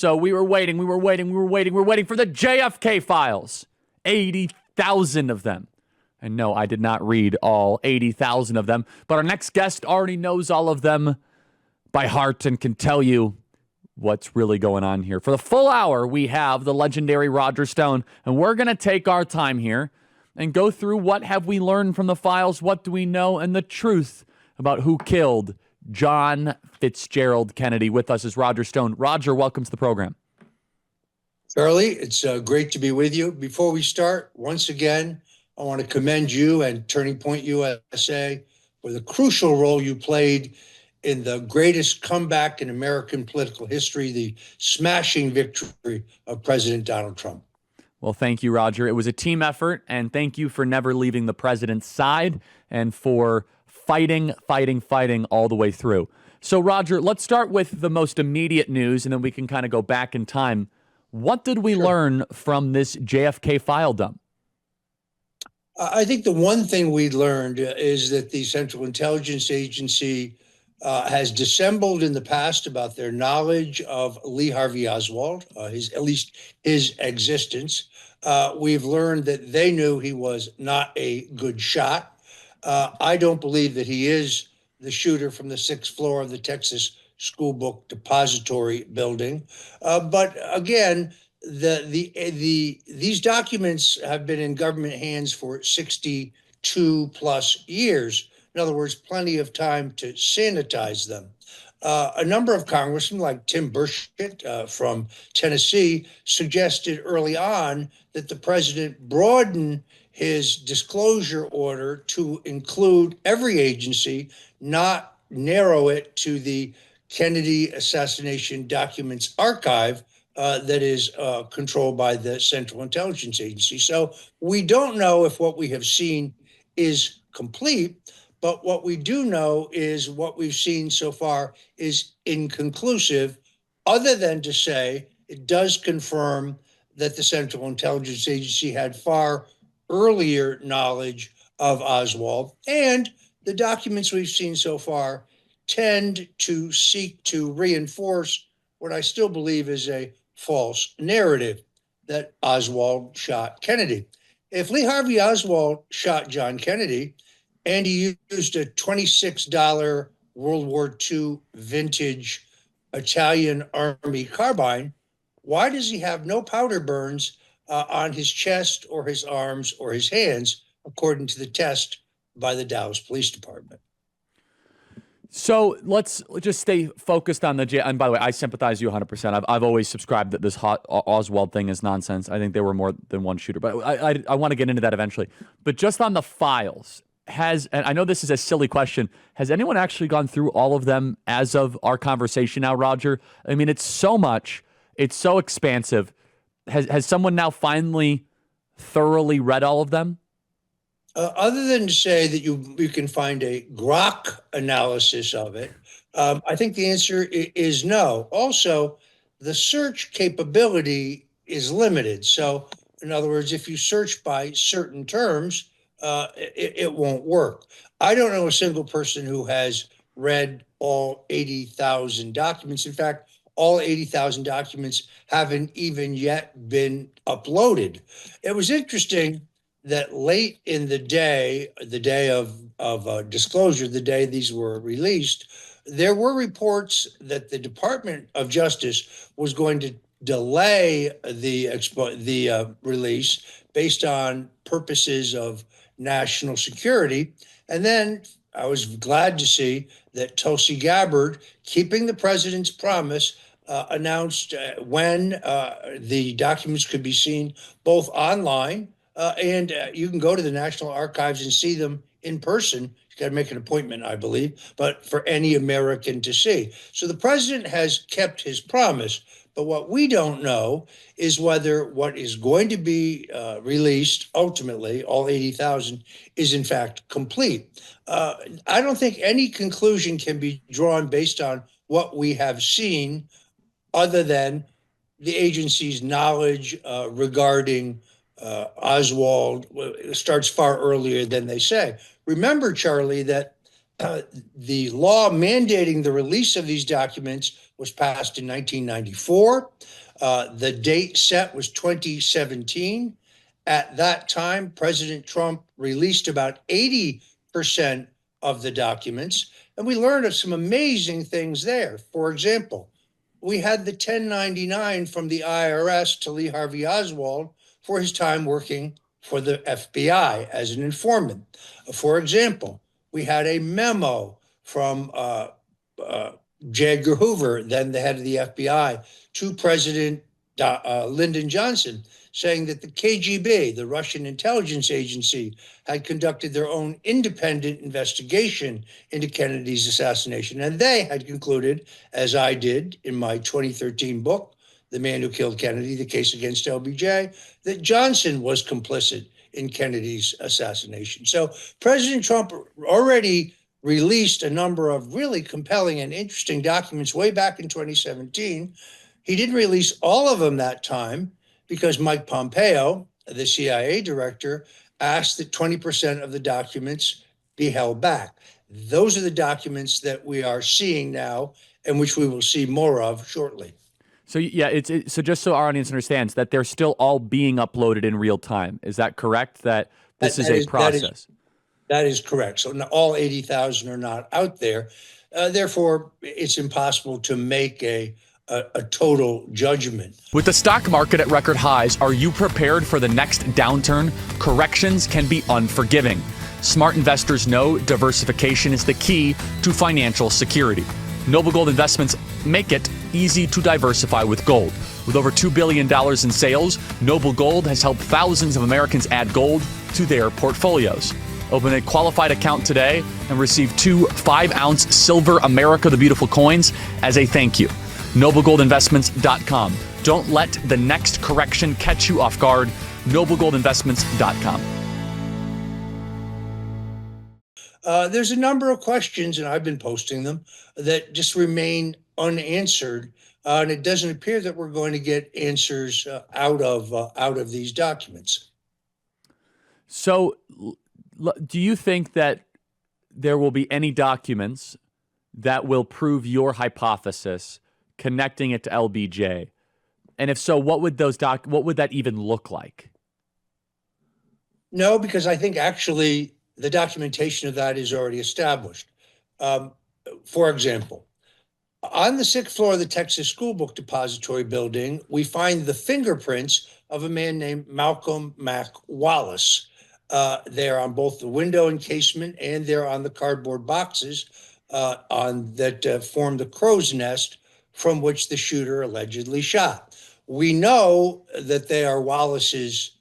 So we were waiting for the JFK files. 80,000 of them. And no, I did not read all 80,000 of them, but our next guest already knows all of them by heart and can tell you what's really going on here. For the full hour, we have the legendary Roger Stone, and we're going to take our time here and go through what have we learned from the files, what do we know, and the truth about who killed John Fitzgerald Kennedy. With us is Roger Stone. Roger, welcome to the program. Charlie, it's great to be with you. Before we start, once again, I want to commend you and Turning Point USA for the crucial role you played in the greatest comeback in American political history, the smashing victory of President Donald Trump. Well, thank you, Roger. It was a team effort, and thank you for never leaving the president's side and for fighting all the way through. So, Roger, let's start with the most immediate news, and then we can kind of go back in time. What did we learn from this JFK file dump? I think the one thing we learned is that the Central Intelligence Agency has dissembled in the past about their knowledge of Lee Harvey Oswald, at least his existence. We've learned that they knew he was not a good shot. I don't believe that he is the shooter from the 6th floor of the Texas School Book Depository building. But again, these documents have been in government hands for 62 plus years. In other words, plenty of time to sanitize them. A number of congressmen, like Tim Burchett from Tennessee, suggested early on that the president broaden his disclosure order to include every agency, not narrow it to the Kennedy Assassination Documents Archive that is controlled by the Central Intelligence Agency. So we don't know if what we have seen is complete, but what we do know is what we've seen so far is inconclusive, other than to say it does confirm that the Central Intelligence Agency had far earlier knowledge of Oswald, and the documents we've seen so far tend to seek to reinforce what I still believe is a false narrative that Oswald shot Kennedy. If Lee Harvey Oswald shot John Kennedy and he used a $26 World War II vintage Italian Army carbine, why does he have no powder burns on his chest or his arms or his hands, according to the test by the Dallas Police Department? So let's just stay focused on the and by the way, I sympathize you 100%. I've always subscribed that this Oswald thing is nonsense. I think there were more than one shooter, but I want to get into that eventually. But just on the files, and I know this is a silly question, has anyone actually gone through all of them as of our conversation now, Roger? I mean, it's so much. It's so expansive. Has someone now finally thoroughly read all of them? Other than to say that you can find a grok analysis of it, I think the answer is no. Also, the search capability is limited. So, in other words, if you search by certain terms, it won't work. I don't know a single person who has read all 80,000 documents. In fact, all 80,000 documents haven't even yet been uploaded. It was interesting that late in the day of disclosure, the day these were released, there were reports that the Department of Justice was going to delay the release based on purposes of national security. And then I was glad to see that Tulsi Gabbard, keeping the president's promise, announced when the documents could be seen both online and you can go to the National Archives and see them in person. You got to make an appointment, I believe, but for any American to see. So the president has kept his promise, but what we don't know is whether what is going to be released, ultimately, all 80,000, is in fact complete. I don't think any conclusion can be drawn based on what we have seen other than the agency's knowledge regarding Oswald starts far earlier than they say. Remember, Charlie, that the law mandating the release of these documents was passed in 1994. The date set was 2017. At that time, President Trump released about 80% of the documents, and we learned of some amazing things there. For example, we had the 1099 from the IRS to Lee Harvey Oswald for his time working for the FBI as an informant. For example, we had a memo from J. Edgar Hoover, then the head of the FBI, to President Lyndon Johnson, saying that the KGB, the Russian intelligence agency, had conducted their own independent investigation into Kennedy's assassination. And they had concluded, as I did in my 2013 book, The Man Who Killed Kennedy, The Case Against LBJ, that Johnson was complicit in Kennedy's assassination. So President Trump already released a number of really compelling and interesting documents way back in 2017. He didn't release all of them that time because Mike Pompeo, the CIA director, asked that 20% of the documents be held back. Those are the documents that we are seeing now and which we will see more of shortly. So yeah, so just so our audience understands that they're still all being uploaded in real time. Is that correct? That this is a process? That is correct. So all 80,000 are not out there. Therefore, it's impossible to make a total judgment. With the stock market at record highs, are you prepared for the next downturn? Corrections can be unforgiving. Smart investors know diversification is the key to financial security. Noble Gold Investments make it easy to diversify with gold. With over $2 billion in sales, Noble Gold has helped thousands of Americans add gold to their portfolios. Open a qualified account today and receive 2 5-ounce silver America the Beautiful coins as a thank you. NobleGoldInvestments.com. Don't let the next correction catch you off guard. NobleGoldInvestments.com. There's a number of questions, and I've been posting them, that just remain unanswered. And it doesn't appear that we're going to get answers out of these documents. So do you think that there will be any documents that will prove your hypothesis connecting it to LBJ? And if so, what would that even look like? No, because I think actually the documentation of that is already established. For example, on the 6th floor of the Texas School Book Depository building, we find the fingerprints of a man named Malcolm Mac Wallace. They're on both the window encasement and they're on the cardboard boxes that form the crow's nest from which the shooter allegedly shot. We know that they are Wallace's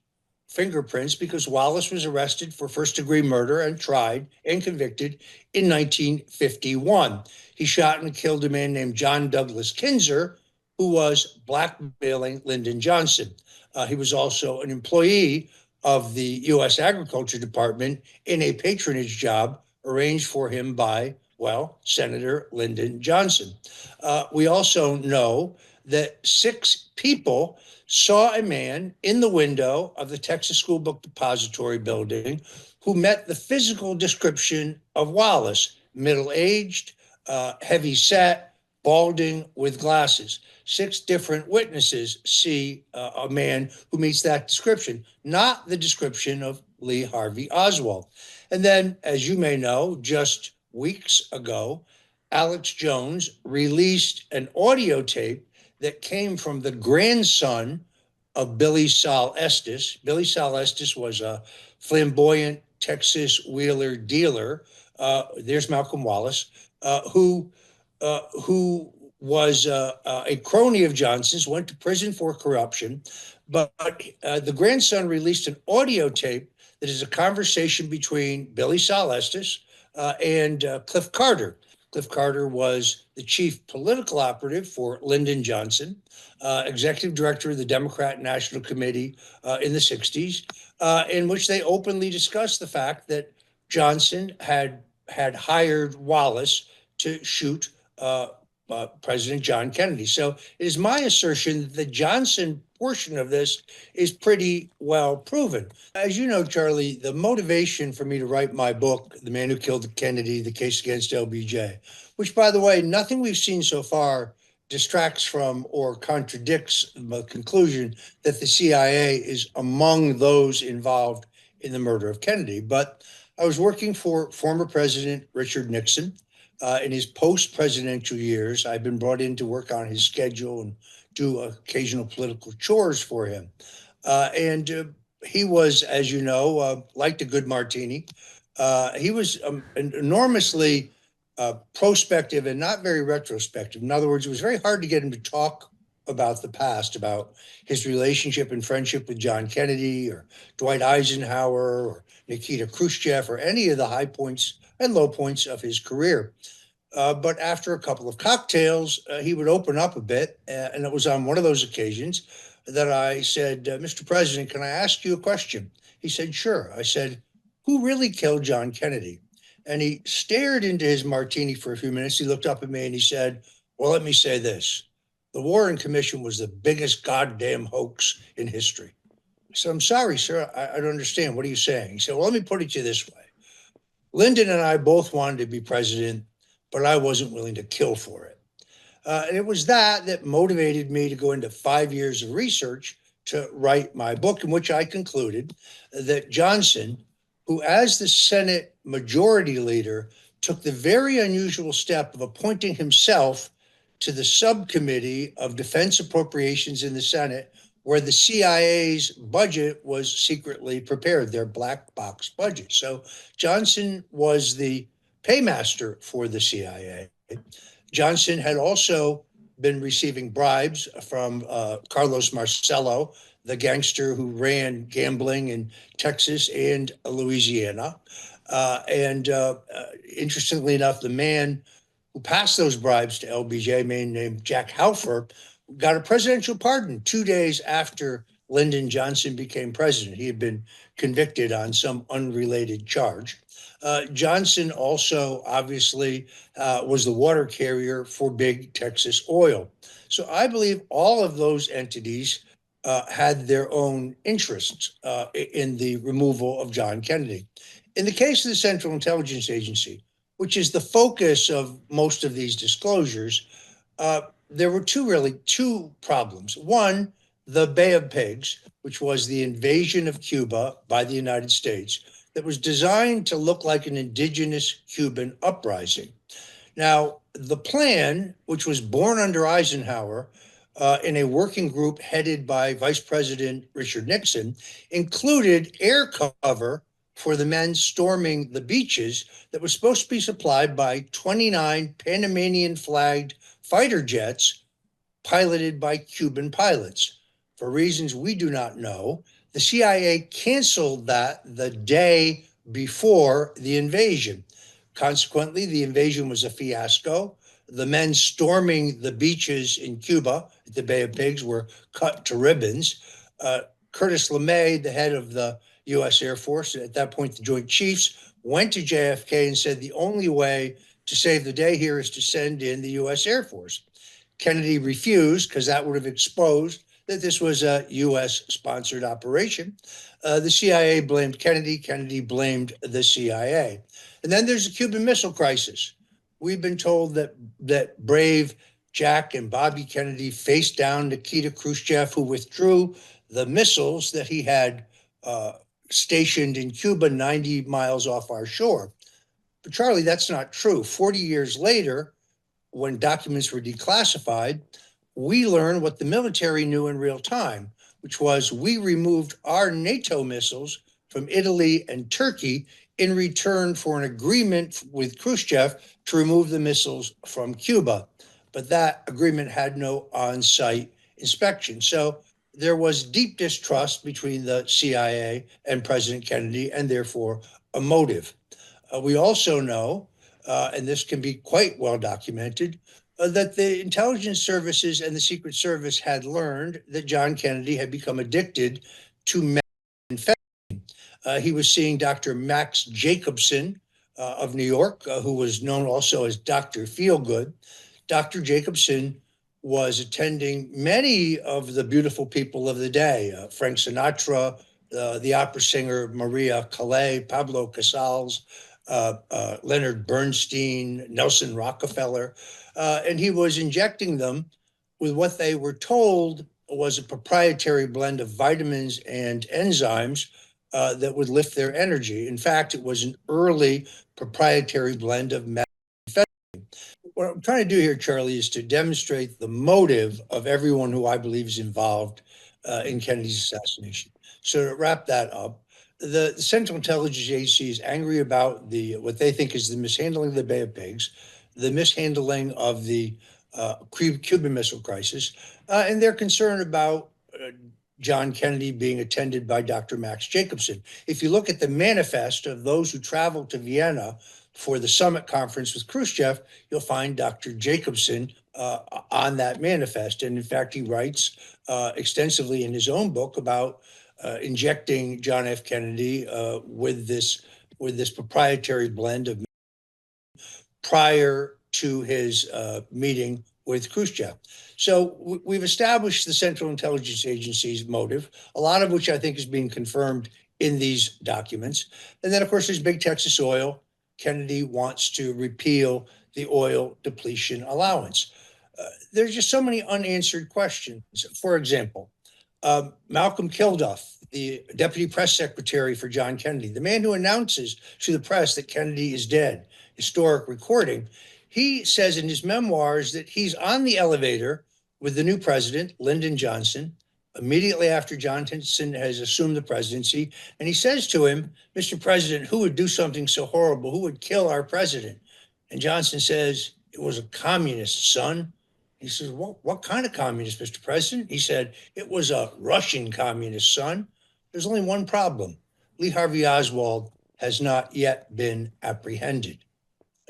fingerprints because Wallace was arrested for first-degree murder and tried and convicted in 1951. He shot and killed a man named John Douglas Kinzer, who was blackmailing Lyndon Johnson. He was also an employee of the U.S. Agriculture Department in a patronage job arranged for him by, well, Senator Lyndon Johnson. We also know that 6 people saw a man in the window of the Texas School Book Depository building who met the physical description of Wallace: middle-aged, heavy-set, balding, with glasses. 6 different witnesses see a man who meets that description, not the description of Lee Harvey Oswald. And then, as you may know, just weeks ago, Alex Jones released an audio tape that came from the grandson of Billy Sol Estes. Billy Sol Estes was a flamboyant Texas wheeler dealer. There's Malcolm Wallace, who was a crony of Johnson's, went to prison for corruption. But the grandson released an audio tape that is a conversation between Billy Sol Estes and Cliff Carter. Cliff Carter was the chief political operative for Lyndon Johnson, executive director of the Democrat National Committee in the 60s, in which they openly discussed the fact that Johnson had hired Wallace to shoot President John Kennedy. So it is my assertion that the Johnson portion of this is pretty well proven. As you know, Charlie, the motivation for me to write my book, The Man Who Killed Kennedy, The Case Against LBJ, which, by the way, nothing we've seen so far distracts from or contradicts the conclusion that the CIA is among those involved in the murder of Kennedy. But I was working for former President Richard Nixon. In his post-presidential years, I've been brought in to work on his schedule and do occasional political chores for him. And he was, as you know, liked a good martini. He was enormously prospective and not very retrospective. In other words, it was very hard to get him to talk about the past, about his relationship and friendship with John Kennedy or Dwight Eisenhower or Nikita Khrushchev or any of the high points and low points of his career. But after a couple of cocktails, he would open up a bit. And it was on one of those occasions that I said, Mr. President, can I ask you a question? He said, sure. I said, who really killed John Kennedy? And he stared into his martini for a few minutes. He looked up at me and he said, well, let me say this. The Warren Commission was the biggest goddamn hoax in history. So I'm sorry, sir. I don't understand. What are you saying? He said, well, let me put it to you this way. Lyndon and I both wanted to be president, but I wasn't willing to kill for it. And it was that motivated me to go into 5 years of research to write my book, in which I concluded that Johnson, who as the Senate Majority Leader took the very unusual step of appointing himself to the subcommittee of defense appropriations in the Senate, where the CIA's budget was secretly prepared, their black box budget. So Johnson was the paymaster for the CIA. Johnson had also been receiving bribes from Carlos Marcello, the gangster who ran gambling in Texas and Louisiana. And interestingly enough, the man who passed those bribes to LBJ, a man named Jack Halfer, got a presidential pardon 2 days after Lyndon Johnson became president. He had been convicted on some unrelated charge. Johnson also obviously was the water carrier for big Texas oil. So I believe all of those entities had their own interests in the removal of John Kennedy. In the case of the Central Intelligence Agency, which is the focus of most of these disclosures, there were two problems. One, the Bay of Pigs, which was the invasion of Cuba by the United States, that was designed to look like an indigenous Cuban uprising. Now, the plan, which was born under Eisenhower in a working group headed by Vice President Richard Nixon, included air cover for the men storming the beaches that was supposed to be supplied by 29 Panamanian flagged fighter jets piloted by Cuban pilots. For reasons we do not know, the CIA canceled that the day before the invasion. Consequently, the invasion was a fiasco. The men storming the beaches in Cuba at the Bay of Pigs were cut to ribbons. Curtis LeMay, the head of the U.S. Air Force, at that point the Joint Chiefs, went to JFK and said the only way to save the day here is to send in the U.S. Air Force. Kennedy refused because that would have exposed that this was a U.S.-sponsored operation. The CIA blamed Kennedy. Kennedy blamed the CIA. And then there's the Cuban Missile Crisis. We've been told that brave Jack and Bobby Kennedy faced down Nikita Khrushchev, who withdrew the missiles that he had stationed in Cuba 90 miles off our shore. But Charlie, that's not true. 40 years later, when documents were declassified, we learned what the military knew in real time, which was we removed our NATO missiles from Italy and Turkey in return for an agreement with Khrushchev to remove the missiles from Cuba. But that agreement had no on-site inspection. So there was deep distrust between the CIA and President Kennedy, and therefore a motive. We also know, and this can be quite well documented, that the intelligence services and the Secret Service had learned that John Kennedy had become addicted to methamphetamine. He was seeing Dr. Max Jacobson of New York, who was known also as Dr. Feelgood. Dr. Jacobson was attending many of the beautiful people of the day, Frank Sinatra, the opera singer Maria Calais, Pablo Casals, Leonard Bernstein, Nelson Rockefeller, and he was injecting them with what they were told was a proprietary blend of vitamins and enzymes that would lift their energy. In fact, it was an early proprietary blend of methamphetamine. What I'm trying to do here, Charlie, is to demonstrate the motive of everyone who I believe is involved in Kennedy's assassination. So to wrap that up, the Central Intelligence Agency is angry about what they think is the mishandling of the Bay of Pigs, the mishandling of the Cuban Missile Crisis, and they're concerned about John Kennedy being attended by Dr. Max Jacobson. If you look at the manifest of those who traveled to Vienna for the summit conference with Khrushchev, you'll find Dr. Jacobson on that manifest. And in fact, he writes extensively in his own book about injecting John F. Kennedy with this proprietary blend of prior to his meeting with Khrushchev. So we've established the Central Intelligence Agency's motive, a lot of which I think is being confirmed in these documents. And then, of course, there's Big Texas Oil. Kennedy wants to repeal the oil depletion allowance. There's just so many unanswered questions. For example, Malcolm Kilduff, the deputy press secretary for John Kennedy, the man who announces to the press that Kennedy is dead, historic recording, he says in his memoirs that he's on the elevator with the new president, Lyndon Johnson, immediately after Johnson has assumed the presidency. And he says to him, Mr. President, who would do something so horrible? Who would kill our president? And Johnson says, it was a communist, son. He says, what kind of communist, Mr. President? He said, it was a Russian communist, son. There's only one problem. Lee Harvey Oswald has not yet been apprehended.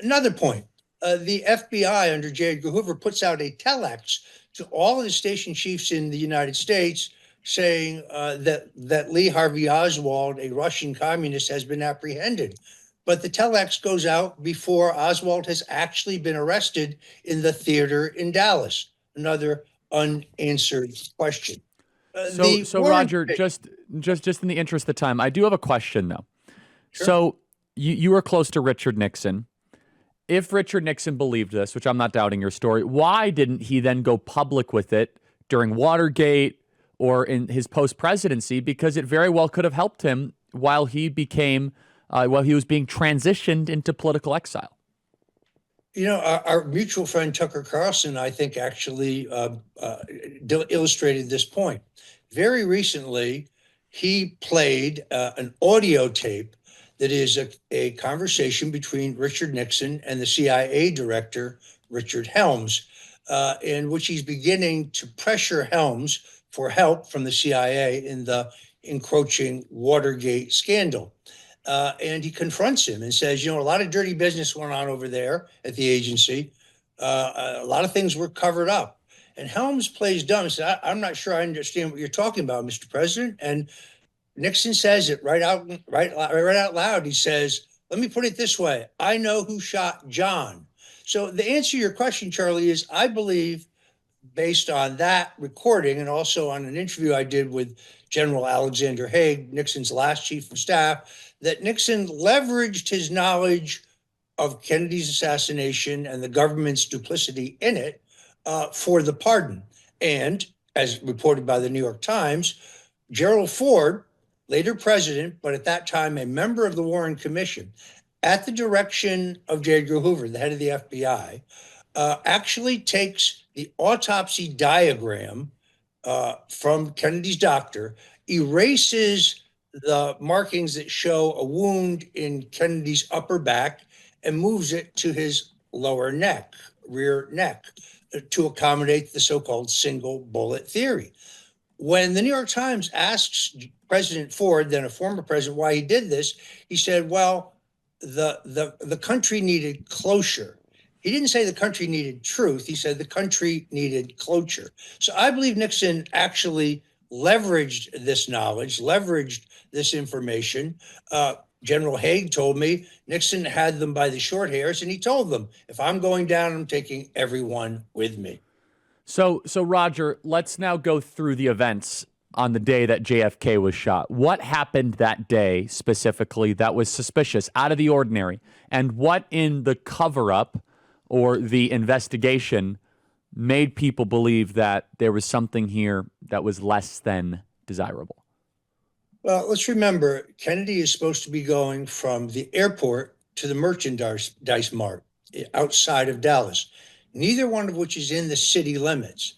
Another point, the FBI under J. Edgar Hoover puts out a telex to all of the station chiefs in the United States saying that Lee Harvey Oswald, a Russian communist, has been apprehended. But the telex goes out before Oswald has actually been arrested in the theater in Dallas. Another unanswered question. So Roger, just in the interest of time, I do have a question though. Sure. So you were close to Richard Nixon. If Richard Nixon believed this, which I'm not doubting your story, why didn't he then go public with it during Watergate or in his post-presidency? Because it very well could have helped him while he was being transitioned into political exile. You know, our mutual friend Tucker Carlson, I think, actually illustrated this point. Very recently, he played an audio tape that is a conversation between Richard Nixon and the CIA director, Richard Helms, in which he's beginning to pressure Helms for help from the CIA in the encroaching Watergate scandal. And he confronts him and says, a lot of dirty business went on over there at the agency. A lot of things were covered up. And Helms plays dumb and says, I'm not sure I understand what you're talking about, Mr. President. And Nixon says it right out loud. He says, let me put it this way. I know who shot John. So the answer to your question, Charlie, is I believe, based on that recording and also on an interview I did with General Alexander Haig, Nixon's last chief of staff, that Nixon leveraged his knowledge of Kennedy's assassination and the government's duplicity in it for the pardon. And as reported by the New York Times, Gerald Ford, later president, but at that time a member of the Warren Commission, at the direction of J. Edgar Hoover, the head of the FBI, actually takes the autopsy diagram from Kennedy's doctor, erases the markings that show a wound in Kennedy's upper back, and moves it to his lower neck, rear neck, to accommodate the so-called single bullet theory. When the New York Times asks President Ford, then a former president, why he did this, he said, well, the country needed closure. He didn't say the country needed truth. He said the country needed closure. So I believe Nixon actually leveraged this knowledge, leveraged this information. General Haig told me Nixon had them by the short hairs, and he told them, if I'm going down, I'm taking everyone with me. So Roger, let's now go through the events on the day that JFK was shot. What happened that day specifically that was suspicious, out of the ordinary? And what in the cover-up or the investigation made people believe that there was something here that was less than desirable? Well, let's remember, Kennedy is supposed to be going from the airport to the merchandise mart outside of Dallas, neither one of which is in the city limits.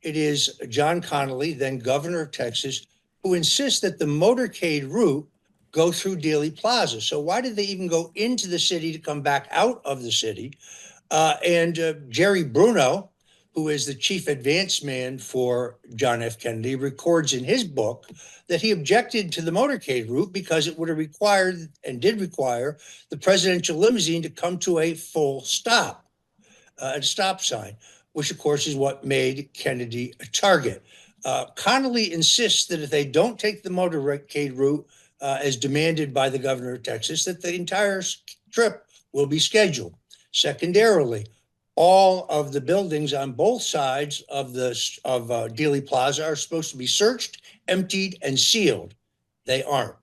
It is John Connally, then governor of Texas, who insists that the motorcade route go through Dealey Plaza. So why did they even go into the city to come back out of the city? And Jerry Bruno, who is the chief advance man for John F. Kennedy, records in his book that he objected to the motorcade route because it would have required and did require the presidential limousine to come to a full stop, a stop sign, which of course is what made Kennedy a target. Connally insists that if they don't take the motorcade route as demanded by the governor of Texas, that the entire trip will be scheduled. Secondarily, all of the buildings on both sides of Dealey Plaza are supposed to be searched, emptied, and sealed. They aren't.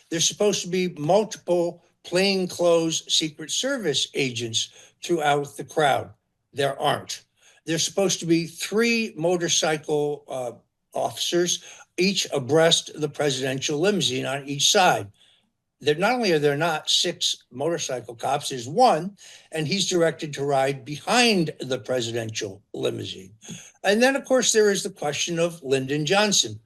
There's supposed to be multiple plainclothes Secret Service agents throughout the crowd. There aren't. There's supposed to be 3 motorcycle officers, each abreast the presidential limousine on each side. Not only are there not 6 motorcycle cops, there's 1, and he's directed to ride behind the presidential limousine. And then, of course, there is the question of Lyndon Johnson.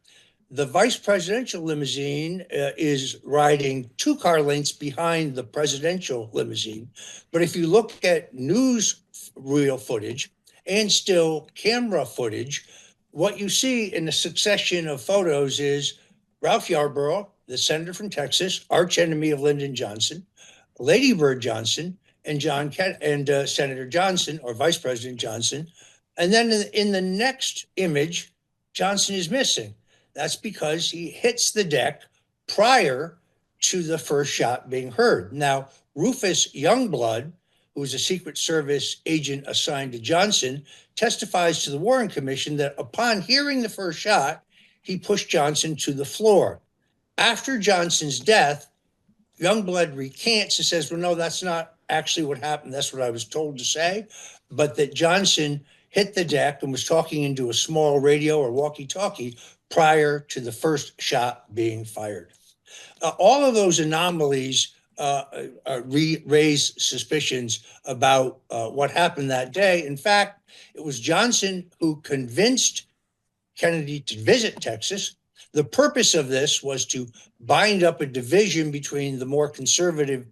The vice presidential limousine is riding 2 car lengths behind the presidential limousine. But if you look at newsreel footage and still camera footage, what you see in the succession of photos is Ralph Yarborough, the senator from Texas, arch enemy of Lyndon Johnson, Lady Bird Johnson, and Senator Johnson, or Vice President Johnson. And then in the next image, Johnson is missing. That's because he hits the deck prior to the first shot being heard. Now, Rufus Youngblood, who is a Secret Service agent assigned to Johnson, testifies to the Warren Commission that upon hearing the first shot, he pushed Johnson to the floor. After Johnson's death, Youngblood recants and says, well, no, that's not actually what happened. That's what I was told to say. But that Johnson hit the deck and was talking into a small radio or walkie-talkie prior to the first shot being fired. All of those anomalies raise suspicions about what happened that day. In fact, it was Johnson who convinced Kennedy to visit Texas. The purpose of this was to bind up a division between the more conservative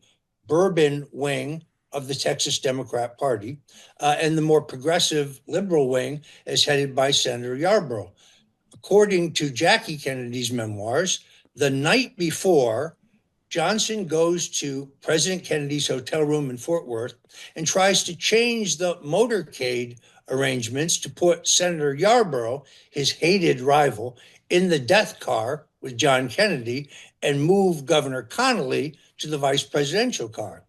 Bourbon wing of the Texas Democrat Party and the more progressive liberal wing as headed by Senator Yarborough. According to Jackie Kennedy's memoirs, the night before, Johnson goes to President Kennedy's hotel room in Fort Worth and tries to change the motorcade arrangements to put Senator Yarborough, his hated rival, in the death car with John Kennedy and move Governor Connally to the vice presidential car.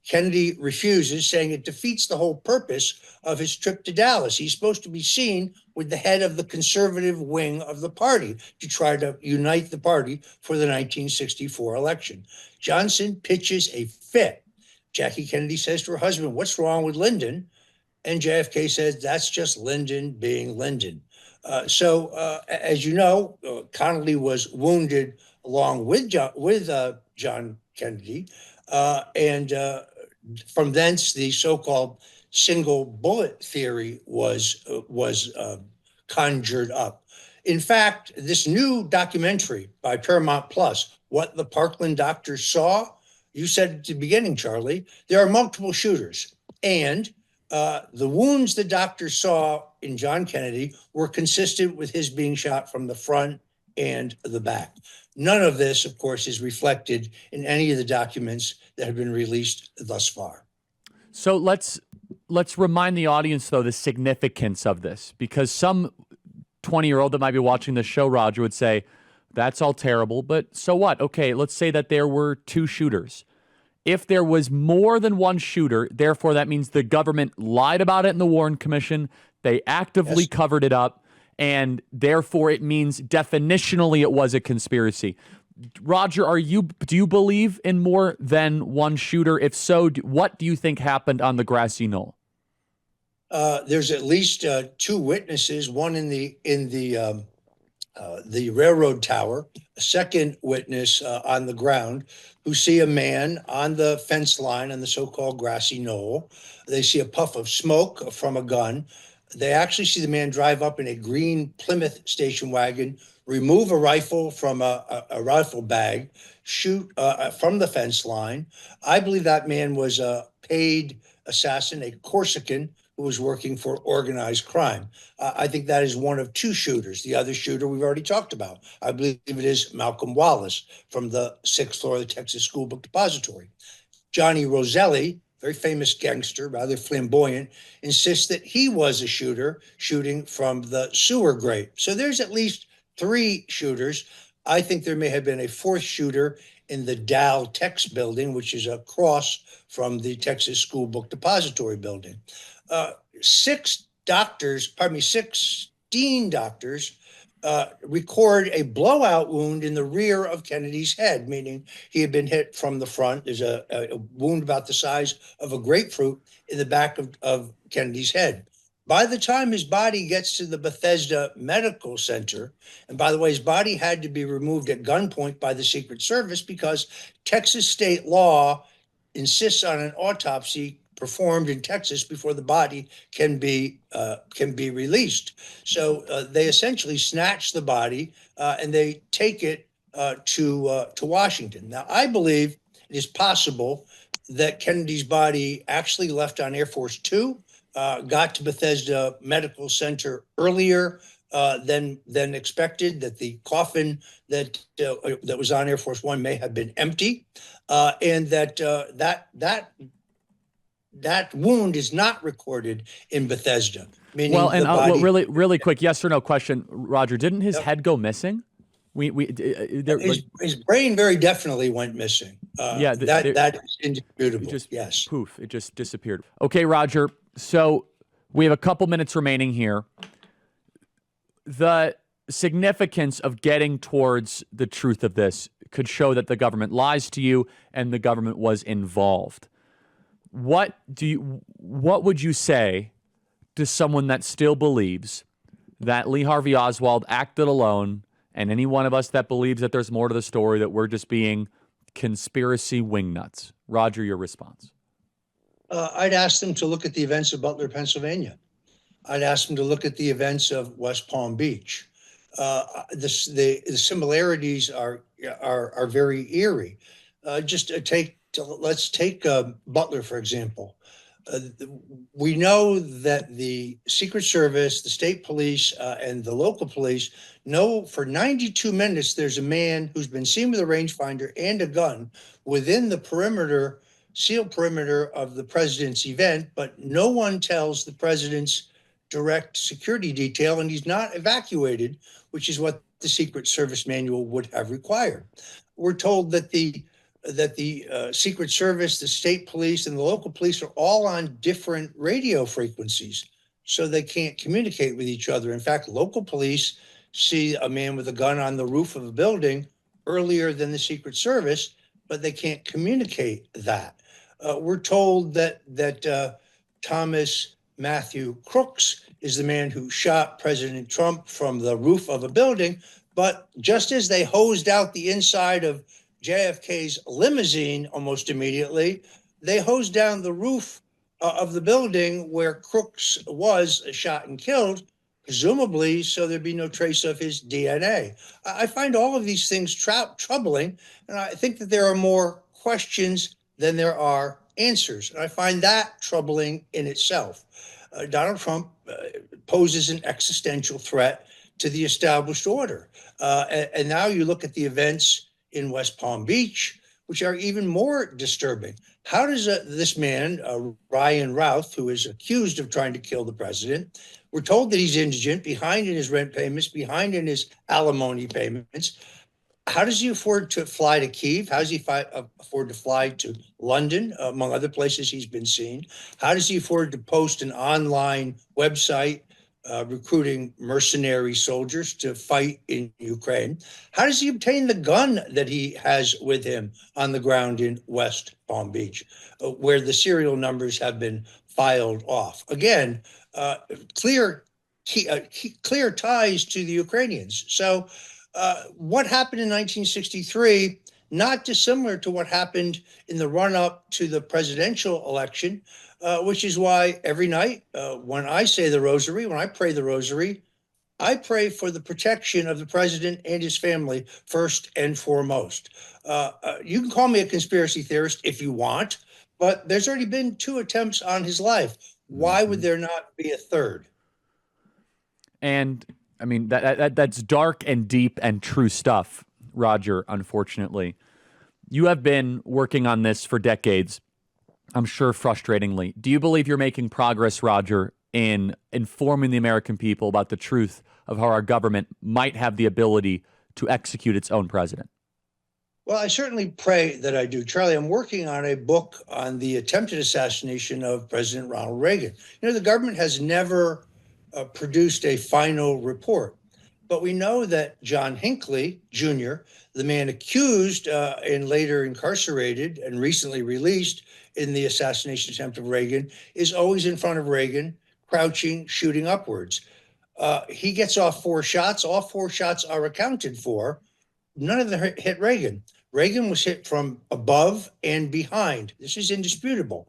Kennedy refuses, saying it defeats the whole purpose of his trip to Dallas. He's supposed to be seen with the head of the conservative wing of the party to try to unite the party for the 1964 election. Johnson pitches a fit. Jackie Kennedy says to her husband, "What's wrong with Lyndon?" And JFK says, "That's just Lyndon being Lyndon." As you know, Connally was wounded along with John Kennedy, and from thence the so-called single bullet theory was conjured up. In fact, this new documentary by Paramount Plus, What the Parkland Doctors Saw, you said at the beginning, Charlie, there are multiple shooters, and the wounds the doctors saw in John Kennedy were consistent with his being shot from the front and the back. None of this, of course, is reflected in any of the documents that have been released thus far. So let's remind the audience, though, the significance of this, because some 20-year-old that might be watching the show, Roger, would say, that's all terrible, but so what? Okay, let's say that there were 2 shooters. If there was more than one shooter, therefore that means the government lied about it in the Warren Commission, they actively covered it up, and therefore it means definitionally it was a conspiracy. Roger, do you believe in more than one shooter? If so, what do you think happened on the grassy knoll? There's at least two witnesses, one in the railroad tower, a second witness on the ground, who see a man on the fence line on the so-called grassy knoll. They see a puff of smoke from a gun. They actually see the man drive up in a green Plymouth station wagon, remove a rifle from a rifle bag, shoot from the fence line. I believe that man was a paid assassin, a Corsican who was working for organized crime. I think that is one of two shooters. The other shooter we've already talked about. I believe it is Malcolm Wallace from the sixth floor of the Texas School Book Depository. Johnny Roselli, very famous gangster, rather flamboyant, insists that he was a shooter shooting from the sewer grate. So there's at least three shooters. I think there may have been a fourth shooter in the Dow Tex building, which is across from the Texas School Book Depository building. 16 doctors record a blowout wound in the rear of Kennedy's head, meaning he had been hit from the front. There's a wound about the size of a grapefruit in the back of Kennedy's head. By the time his body gets to the Bethesda Medical Center, and by the way, his body had to be removed at gunpoint by the Secret Service because Texas state law insists on an autopsy performed in Texas before the body can be released. So they essentially snatch the body and they take it to Washington. Now, I believe it is possible that Kennedy's body actually left on Air Force Two, got to Bethesda Medical Center earlier than expected. That the coffin that was on Air Force One may have been empty, and that wound is not recorded in Bethesda. Meaning Well, and body, really quick, yes or no question, Roger. Didn't his head go missing? His brain very definitely went missing. That is indisputable. Yes. Poof, it just disappeared. Okay, Roger. So we have a couple minutes remaining here. The significance of getting towards the truth of this could show that the government lies to you and the government was involved. What would you say to someone that still believes that Lee Harvey Oswald acted alone, and any one of us that believes that there's more to the story, that we're just being conspiracy wingnuts? Roger, your response. I'd ask them to look at the events of Butler, Pennsylvania. I'd ask them to look at the events of West Palm Beach. The similarities are very eerie. Let's take Butler, for example. We know that the Secret Service, the state police, and the local police know for 92 minutes there's a man who's been seen with a rangefinder and a gun within the sealed perimeter of the president's event, but no one tells the president's direct security detail, and he's not evacuated, which is what the Secret Service manual would have required. We're told that the Secret Service, the state police, and the local police are all on different radio frequencies, so they can't communicate with each other. In fact, local police see a man with a gun on the roof of a building earlier than the Secret Service, but they can't communicate that. We're told that Thomas Matthew Crooks is the man who shot President Trump from the roof of a building, but just as they hosed out the inside of JFK's limousine almost immediately, they hosed down the roof of the building where Crooks was shot and killed, presumably so there'd be no trace of his DNA. I find all of these things troubling, and I think that there are more questions than there are answers. And I find that troubling in itself. Donald Trump poses an existential threat to the established order. And now you look at the events in West Palm Beach, which are even more disturbing. How does this man, Ryan Routh, who is accused of trying to kill the president, we're told that he's indigent, behind in his rent payments, behind in his alimony payments. How does he afford to fly to Kyiv? How does he afford to fly to London, among other places he's been seen? How does he afford to post an online website recruiting mercenary soldiers to fight in Ukraine? How does he obtain the gun that he has with him on the ground in West Palm Beach, where the serial numbers have been filed off. Again, uh, clear clear ties to the Ukrainians. So, what happened in 1963? Not dissimilar to what happened in the run-up to the presidential election, which is why every night when I say the rosary, when I pray the rosary, I pray for the protection of the president and his family first and foremost. You can call me a conspiracy theorist if you want, but there's already been 2 attempts on his life. Why would there not be a third? And I mean that's dark and deep and true stuff, Roger, unfortunately. You have been working on this for decades, I'm sure frustratingly. Do you believe you're making progress, Roger, in informing the American people about the truth of how our government might have the ability to execute its own president? Well, I certainly pray that I do. Charlie, I'm working on a book on the attempted assassination of President Ronald Reagan. The government has never produced a final report, but we know that John Hinckley Jr., the man accused and later incarcerated and recently released in the assassination attempt of Reagan, is always in front of Reagan, crouching, shooting upwards. He gets off 4 shots. All 4 shots are accounted for. None of them hit Reagan. Reagan was hit from above and behind. This is indisputable.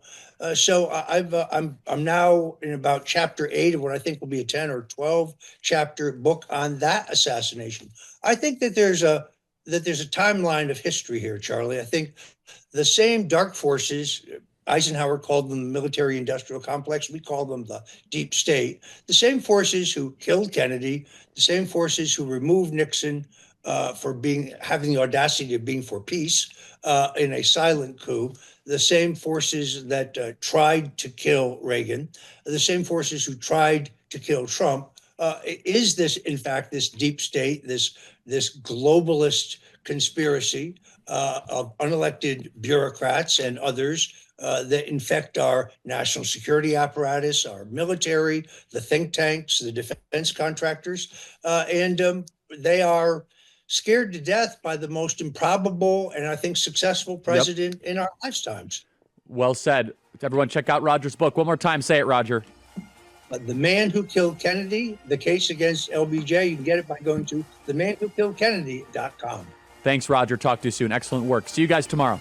So I'm now in about chapter 8 of what I think will be a 10 or 12 chapter book on that assassination. I think that there's a timeline of history here, Charlie. I think the same dark forces, Eisenhower called them the military industrial complex. We call them the deep state. The same forces who killed Kennedy, the same forces who removed Nixon for having the audacity of being for peace in a silent coup, the same forces that tried to kill Reagan, the same forces who tried to kill Trump. Is this, in fact, this deep state, this globalist conspiracy of unelected bureaucrats and others that infect our national security apparatus, our military, the think tanks, the defense contractors, and they are scared to death by the most improbable and I think successful president in our lifetimes. Well said. Everyone check out Roger's book. One more time, say it, Roger. The Man Who Killed Kennedy, the case against LBJ. You can get it by going to themanwhokilledkennedy.com. Thanks, Roger. Talk to you soon. Excellent work. See you guys tomorrow.